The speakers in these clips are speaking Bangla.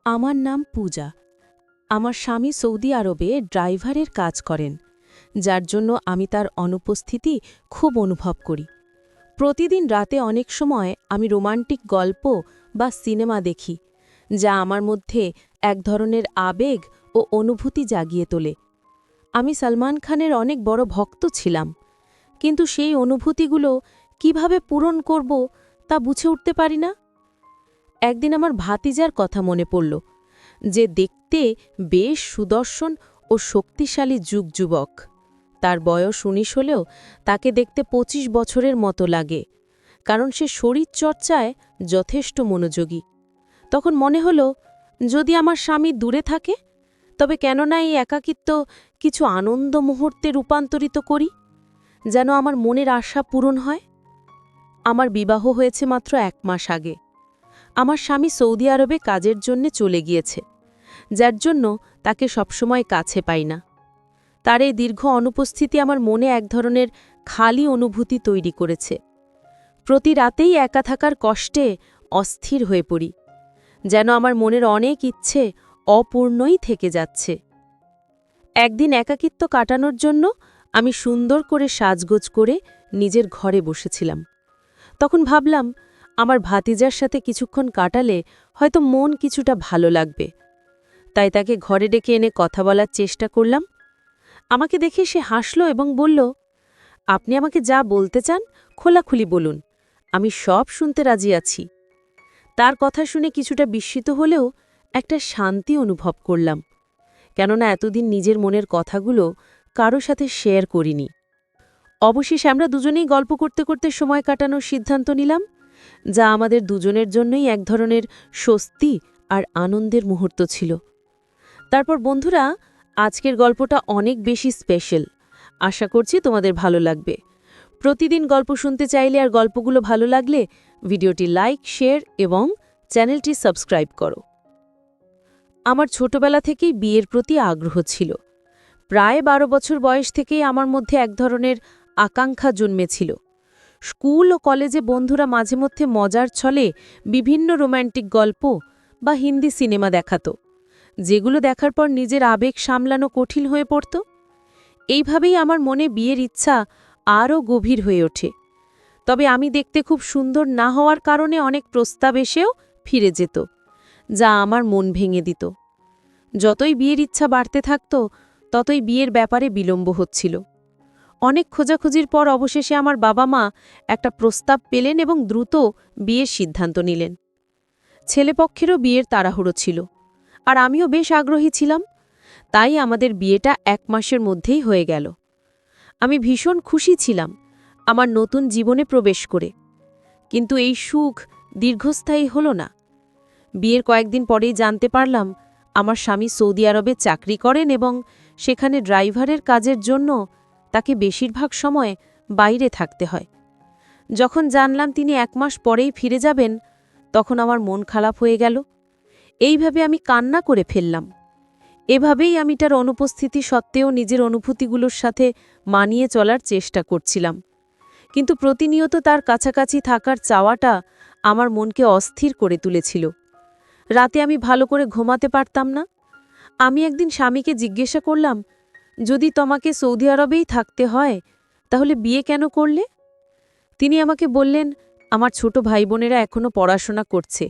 আমার নাম পূজা। আমার স্বামী সৌদি আরবে ড্রাইভারের কাজ করেন, যার জন্য আমি তার অনুপস্থিতি খুব অনুভব করি। প্রতিদিন রাতে অনেক সময় আমি রোমান্টিক গল্প বা সিনেমা দেখি, যা আমার মধ্যে এক ধরনের আবেগ ও অনুভূতি জাগিয়ে তোলে। আমি সলমান খানের অনেক বড় ভক্ত ছিলাম, কিন্তু সেই অনুভূতিগুলো কিভাবে পূরণ করব তা বুঝে উঠতে পারি না। একদিন আমার ভাতিজার কথা মনে পড়ল, যে দেখতে বেশ সুদর্শন ও শক্তিশালী যুবক। তার বয়স ১৯ হলেও তাকে দেখতে ২৫ বছরের মতো লাগে, কারণ সে শরীরচর্চায় যথেষ্ট মনোযোগী। তখন মনে হল, যদি আমার স্বামী দূরে থাকে, তবে কেন না এই একাকিত্ব কিছু আনন্দ মুহূর্তে রূপান্তরিত করি, যেন আমার মনের আশা পূরণ হয়। আমার বিবাহ হয়েছে মাত্র ১ মাস আগে। আমার স্বামী সৌদি আরবে কাজের জন্য চলে গিয়েছে, যার জন্য তাকে সবসময় কাছে পাই না। তার এই দীর্ঘ অনুপস্থিতি আমার মনে এক ধরনের খালি অনুভূতি তৈরি করেছে। প্রতি রাতেই একা থাকার কষ্টে অস্থির হয়ে পড়ি, যেন আমার মনের অনেক ইচ্ছে অপূর্ণই থেকে যাচ্ছে। একদিন একাকিত্ব কাটানোর জন্য আমি সুন্দর করে সাজগোজ করে নিজের ঘরে বসেছিলাম। তখন ভাবলাম, আমার ভাতিজার সাথে কিছুক্ষণ কাটালে হয়তো মন কিছুটা ভালো লাগবে। তাই তাকে ঘরে ডেকে এনে কথা বলার চেষ্টা করলাম। আমাকে দেখে সে হাসল এবং বলল, আপনি আমাকে যা বলতে চান খোলাখুলি বলুন, আমি সব শুনতে রাজি আছি। তার কথা শুনে কিছুটা বিস্মিত হলেও একটা শান্তি অনুভব করলাম, কেননা এতদিন নিজের মনের কথাগুলো কারো সাথে শেয়ার করিনি। অবশেষে আমরা দুজনেই গল্প করতে করতে সময় কাটানোর সিদ্ধান্ত নিলাম, যা আমাদের দুজনের জন্যই এক ধরনের স্বস্তি আর আনন্দের মুহূর্ত ছিল। তারপর বন্ধুরা, আজকের গল্পটা অনেক বেশি স্পেশাল। আশা করছি তোমাদের ভালো লাগবে। প্রতিদিন গল্প শুনতে চাইলে আর গল্পগুলো ভালো লাগলে ভিডিওটি লাইক, শেয়ার এবং চ্যানেলটি সাবস্ক্রাইব করো। আমার ছোটবেলা থেকেই বিয়ের প্রতি আগ্রহ ছিল। প্রায় ১২ বছর বয়স থেকেই আমার মধ্যে এক ধরনের আকাঙ্ক্ষা জন্মেছিল। স্কুল ও কলেজে বন্ধুরা মাঝে মধ্যে মজার ছলে বিভিন্ন রোম্যান্টিক গল্প বা হিন্দি সিনেমা দেখাত, যেগুলো দেখার পর নিজের আবেগ সামলানো কঠিন হয়ে পড়ত। এইভাবেই আমার মনে বিয়ের ইচ্ছা আরও গভীর হয়ে ওঠে। তবে আমি দেখতে খুব সুন্দর না হওয়ার কারণে অনেক প্রস্তাব এসেও ফিরে যেত, যা আমার মন ভেঙে দিত। যতই বিয়ের ইচ্ছা বাড়তে থাকত, ততই বিয়ের ব্যাপারে বিলম্ব হচ্ছিল। অনেক খোঁজাখুঁজির পর অবশেষে আমার বাবা মা একটা প্রস্তাব পেলেন এবং দ্রুত বিয়ের সিদ্ধান্ত নিলেন। ছেলেপক্ষেরও বিয়ের তাড়াহুড়ো ছিল, আর আমিও বেশ আগ্রহী ছিলাম। তাই আমাদের বিয়েটা ১ মাসের মধ্যেই হয়ে গেল। আমি ভীষণ খুশি ছিলাম আমার নতুন জীবনে প্রবেশ করে, কিন্তু এই সুখ দীর্ঘস্থায়ী হল না। বিয়ের কয়েকদিন পরেই জানতে পারলাম আমার স্বামী সৌদি আরবে চাকরি করেন এবং সেখানে ড্রাইভারের কাজের জন্য তাকে বেশিরভাগ সময় বাইরে থাকতে হয়। যখন জানলাম তিনি ১ মাস পরেই ফিরে যাবেন, তখন আমার মন খারাপ হয়ে গেল। এইভাবে আমি কান্না করে ফেললাম। এভাবেই আমি তার অনুপস্থিতি সত্ত্বেও নিজের অনুভূতিগুলোর সাথে মানিয়ে চলার চেষ্টা করছিলাম। কিন্তু প্রতিনিয়ত তার কাছাকাছি থাকার চাওয়াটা আমার মনকে অস্থির করে তুলেছিল। রাতে আমি ভালো করে ঘুমাতে পারতাম না। আমি একদিন স্বামীকে জিজ্ঞাসা করলাম, যদি তোমাকে সৌদি আরবেই থাকতে হয়, তাহলে বিয়ে কেন করলে? তিনি আমাকে বললেন, আমার ছোট ভাই বোনেরা এখনও পড়াশোনা করছে,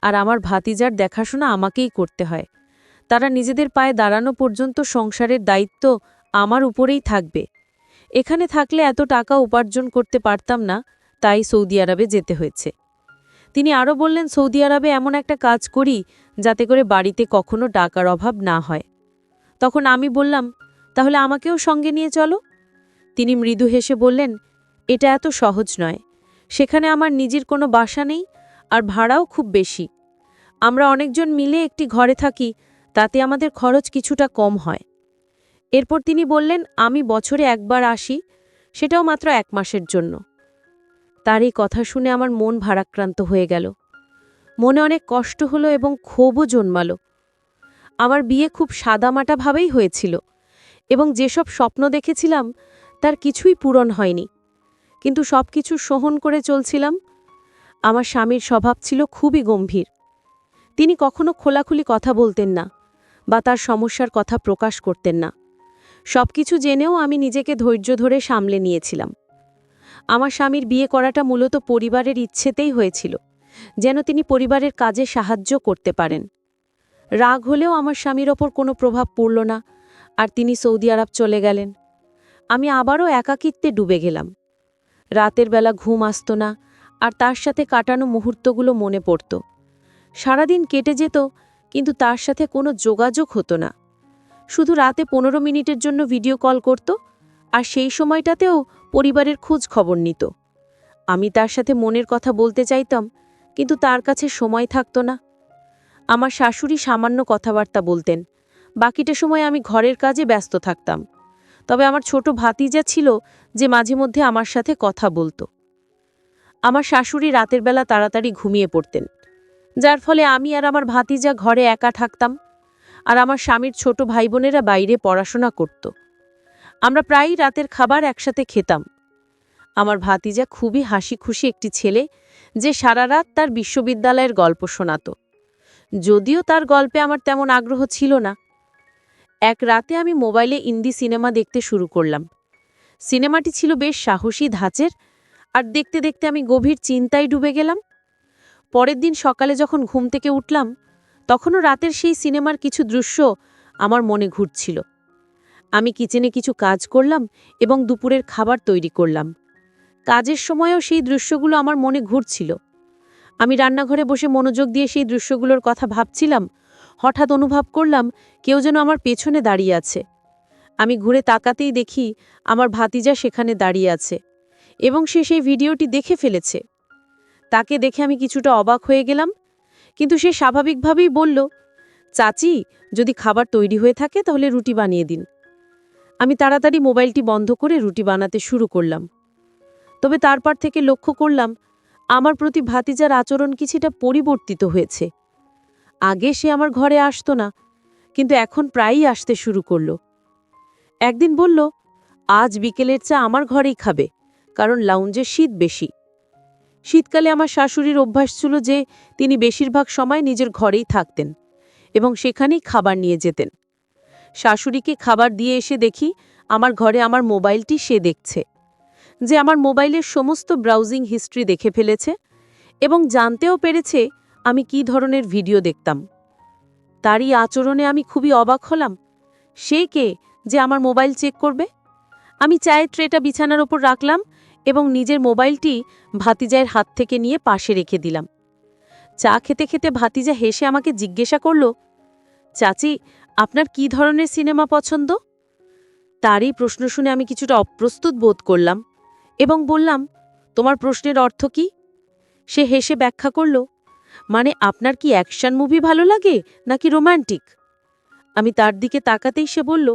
আর আমার ভাতিজার দেখাশোনা আমাকেই করতে হয়। তারা নিজেদের পায়ে দাঁড়ানো পর্যন্ত সংসারের দায়িত্ব আমার উপরেই থাকবে। এখানে থাকলে এত টাকা উপার্জন করতে পারতাম না, তাই সৌদি আরবে যেতে হয়েছে। তিনি আরও বললেন, সৌদি আরবে এমন একটা কাজ করি যাতে করে বাড়িতে কখনো টাকার অভাব না হয়। তখন আমি বললাম, তাহলে আমাকেও সঙ্গে নিয়ে চলো। তিনি মৃদু হেসে বললেন, এটা এত সহজ নয়। সেখানে আমার নিজের কোনো বাসা নেই, আর ভাড়াও খুব বেশি। আমরা অনেকজন মিলে একটি ঘরে থাকি, তাতে আমাদের খরচ কিছুটা কম হয়। এরপর তিনি বললেন, আমি বছরে একবার আসি, সেটাও মাত্র ১ মাসের জন্য। তার এই কথা শুনে আমার মন ভারাক্রান্ত হয়ে গেল। মনে অনেক কষ্ট হলো এবং ক্ষোভও জন্মালো। আমার বিয়ে খুব সাদামাটাভাবেই হয়েছিল এবং যেসব স্বপ্ন দেখেছিলাম তার কিছুই পূরণ হয়নি, কিন্তু সবকিছু সহন করে চলছিলাম। আমার স্বামীর স্বভাব ছিল খুবই গম্ভীর। তিনি কখনো খোলাখুলি কথা বলতেন না বা তার সমস্যার কথা প্রকাশ করতেন না। সবকিছু জেনেও আমি নিজেকে ধৈর্য ধরে সামলে নিয়েছিলাম। আমার স্বামীর বিয়ে করাটা মূলত পরিবারের ইচ্ছেতেই হয়েছিল, যেন তিনি পরিবারের কাজে সাহায্য করতে পারেন। রাগ হলেও আমার স্বামীর ওপর কোনো প্রভাব পড়ল না, আর তিনি সৌদি আরব চলে গেলেন। আমি আবারও একাকিত্বে ডুবে গেলাম। রাতের বেলা ঘুম আসত না, আর তার সাথে কাটানো মুহূর্তগুলো মনে পড়ত। সারাদিন কেটে যেত, কিন্তু তার সাথে কোনো যোগাযোগ হতো না। শুধু রাতে 15 মিনিটের জন্য ভিডিও কল করত, আর সেই সময়টাতেও পরিবারের খোঁজ খবর নিত। আমি তার সাথে মনের কথা বলতে চাইতাম, কিন্তু তার কাছে সময় থাকত না। আমার শাশুড়ি সামান্য কথাবার্তা বলতেন, বাকিটা সময় আমি ঘরের কাজে ব্যস্ত থাকতাম। তবে আমার ছোট ভাতিজা ছিল, যে মাঝে মধ্যে আমার সাথে কথা বলতো। আমার শাশুড়ি রাতের বেলা তাড়াতাড়ি ঘুমিয়ে পড়তেন, যার ফলে আমি আর আমার ভাতিজা ঘরে একা থাকতাম, আর আমার স্বামীর ছোট ভাই বোনেরা বাইরে পড়াশোনা করত। আমরা প্রায়ই রাতের খাবার একসাথে খেতাম। আমার ভাতিজা খুবই হাসি খুশি একটি ছেলে, যে সারা রাত তার বিশ্ববিদ্যালয়ের গল্প শোনাত। যদিও তার গল্পে আমার তেমন আগ্রহ ছিল না। এক রাতে আমি মোবাইলে হিন্দি সিনেমা দেখতে শুরু করলাম। সিনেমাটি ছিল বেশ সাহসী ধাঁচের, আর দেখতে দেখতে আমি গভীর চিন্তায় ডুবে গেলাম। পরের দিন সকালে যখন ঘুম থেকে উঠলাম, তখনও রাতের সেই সিনেমার কিছু দৃশ্য আমার মনে ঘুরছিল। আমি কিচেনে কিছু কাজ করলাম এবং দুপুরের খাবার তৈরি করলাম। কাজের সময়ও সেই দৃশ্যগুলো আমার মনে ঘুরছিল। আমি রান্নাঘরে বসে মনোযোগ দিয়ে সেই দৃশ্যগুলোর কথা ভাবছিলাম। হঠাৎ অনুভব করলাম কেউ যেন আমার পেছনে দাঁড়িয়ে আছে। আমি ঘুরে তাকাতেই দেখি আমার ভাতিজা সেখানে দাঁড়িয়ে আছে, এবং সে সেই ভিডিওটি দেখে ফেলেছে। তাকে দেখে আমি কিছুটা অবাক হয়ে গেলাম, কিন্তু সে স্বাভাবিকভাবেই বলল, চাচি, যদি খাবার তৈরি হয়ে থাকে তাহলে রুটি বানিয়ে দিন। আমি তাড়াতাড়ি মোবাইলটি বন্ধ করে রুটি বানাতে শুরু করলাম। তবে তারপর থেকে লক্ষ্য করলাম আমার প্রতি ভাতিজার আচরণ কিছুটা পরিবর্তিত হয়েছে। আগে সে আমার ঘরে আসতো না, কিন্তু এখন প্রায়ই আসতে শুরু করল। একদিন বলল, আজ বিকেলের চা আমার ঘরেই খাবে, কারণ লাউঞ্জে শীত বেশি। শীতকালে আমার শাশুড়ির অভ্যাস ছিল যে তিনি বেশিরভাগ সময় নিজের ঘরেই থাকতেন এবং সেখানেই খাবার নিয়ে যেতেন। শাশুড়িকে খাবার দিয়ে এসে দেখি আমার ঘরে আমার মোবাইলটি সে দেখছে, যে আমার মোবাইলের সমস্ত ব্রাউজিং হিস্ট্রি দেখে ফেলেছে এবং জানতেও পেরেছে আমি কী ধরনের ভিডিও দেখতাম। তারই আচরণে আমি খুবই অবাক হলাম। সে কে যে আমার মোবাইল চেক করবে? আমি চায়ের ট্রেটা বিছানার ওপর রাখলাম এবং নিজের মোবাইলটি ভাতিজার হাত থেকে নিয়ে পাশে রেখে দিলাম। চা খেতে খেতে ভাতিজা হেসে আমাকে জিজ্ঞাসা করল, চাচি, আপনার কী ধরনের সিনেমা পছন্দ? তারই প্রশ্ন শুনে আমি কিছুটা অপ্রস্তুত বোধ করলাম এবং বললাম, তোমার প্রশ্নের অর্থ কি? সে হেসে ব্যাখ্যা করল, মানে আপনার কি অ্যাকশন মুভি ভালো লাগে নাকি রোমান্টিক? আমি তার দিকে তাকাতেই সে বলল,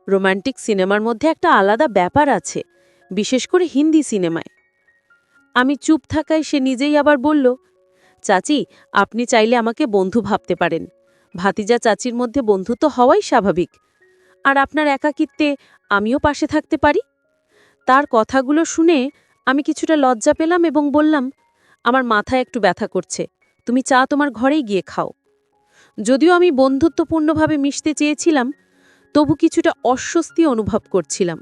রোমান্টিক সিনেমার মধ্যে একটা আলাদা ব্যাপার আছে, বিশেষ করে হিন্দি সিনেমায়। আমি চুপ থাকায় সে নিজেই আবার বলল, চাচি, আপনি চাইলে আমাকে বন্ধু ভাবতে পারেন। ভাতিজা চাচির মধ্যে বন্ধুত্ব হওয়াই স্বাভাবিক, আর আপনার একাকিত্বে আমিও পাশে থাকতে পারি। তার কথাগুলো শুনে আমি কিছুটা লজ্জা পেলাম এবং বললাম, আমার মাথায় একটু ব্যথা করছে, তুমি চা তোমার ঘরেই গিয়ে খাও। যদিও আমি বন্ধুত্বপূর্ণভাবে মিশতে চেয়েছিলাম, তবু কিছুটা অস্বস্তি অনুভব করছিলাম।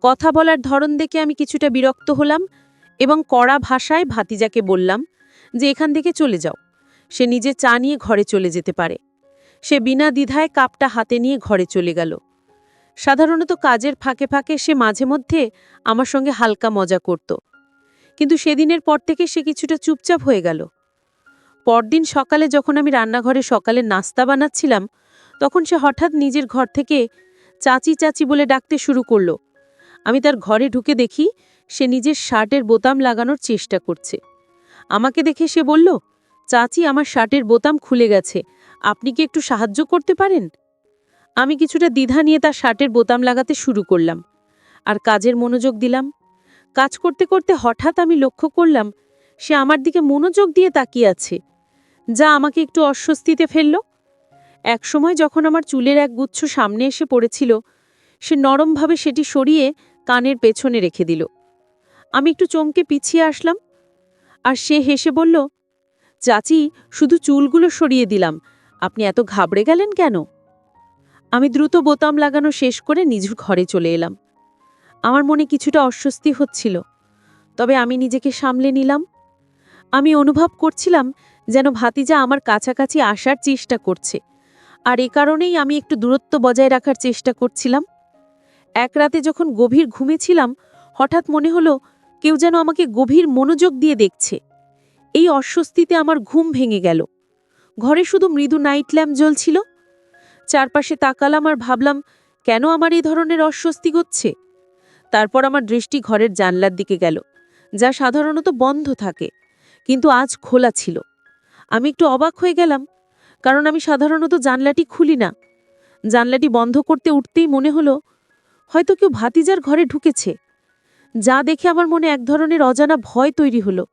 কথা বলার ধরন দেখে আমি কিছুটা বিরক্ত হলাম এবং কড়া ভাষায় ভাতিজাকে বললাম যে এখান থেকে চলে যাও, সে নিজে চা নিয়ে ঘরে চলে যেতে পারে। সে বিনা দ্বিধায় কাপটা হাতে নিয়ে ঘরে চলে গেল। সাধারণত কাজের ফাঁকে ফাঁকে সে মাঝে মধ্যে আমার সঙ্গে হালকা মজা করত, কিন্তু সেদিনের পর থেকে সে কিছুটা চুপচাপ হয়ে গেল। পরদিন সকালে যখন আমি রান্নাঘরে সকালে নাস্তা বানাচ্ছিলাম, তখন সে হঠাৎ নিজের ঘর থেকে চাচি চাচি বলে ডাকতে শুরু করল। আমি তার ঘরে ঢুকে দেখি সে নিজের শার্টের বোতাম লাগানোর চেষ্টা করছে। আমাকে দেখে সে বলল, চাচি, আমার শার্টের বোতাম খুলে গেছে, আপনি কি একটু সাহায্য করতে পারেন? আমি কিছুটা দ্বিধা নিয়ে তার শার্টের বোতাম লাগাতে শুরু করলাম আর কাজের মনোযোগ দিলাম। কাজ করতে করতে হঠাৎ আমি লক্ষ্য করলাম সে আমার দিকে মনোযোগ দিয়ে তাকিয়ে আছে, যা আমাকে একটু অস্বস্তিতে ফেলল। একসময় যখন আমার চুলের এক গুচ্ছ সামনে এসে পড়েছিল, সে নরমভাবে সেটি সরিয়ে কানের পেছনে রেখে দিল। আমি একটু চমকে পিছিয়ে আসলাম, আর সে হেসে বলল, চাচি, শুধু চুলগুলো সরিয়ে দিলাম, আপনি এত ঘাবড়ে গেলেন কেন? আমি দ্রুত বোতাম লাগানো শেষ করে নিজ ঘরে চলে এলাম। আমার মনে কিছুটা অস্বস্তি হচ্ছিল, তবে আমি নিজেকে সামলে নিলাম। আমি অনুভব করছিলাম যেন ভাতিজা আমার কাছাকাছি আসার চেষ্টা করছে, আর এ কারণেই আমি একটু দূরত্ব বজায় রাখার চেষ্টা করছিলাম। এক রাতে যখন গভীর ঘুমেছিলাম, হঠাৎ মনে হলো কেউ যেন আমাকে গভীর মনোযোগ দিয়ে দেখছে। এই অস্বস্তিতে আমার ঘুম ভেঙে গেল। ঘরে শুধু মৃদু নাইট ল্যাম্প জ্বলছিল। চারপাশে তাকালাম আর ভাবলাম, কেন আমার এই ধরনের অস্বস্তি হচ্ছে? তারপর আমার দৃষ্টি ঘরের জানলার দিকে গেল, যা সাধারণত বন্ধ থাকে, কিন্তু আজ খোলা ছিল। আমি একটু অবাক হয়ে গেলাম, কারণ আমি সাধারণত জানলাটি খুলি না। জানলাটি বন্ধ করতে উঠতেই মনে হলো হয়তো কেউ ভাতিজার ঘরে ঢুকেছে। যা দেখে আমার মনে এক ধরনের অজানা ভয় তৈরি হলো।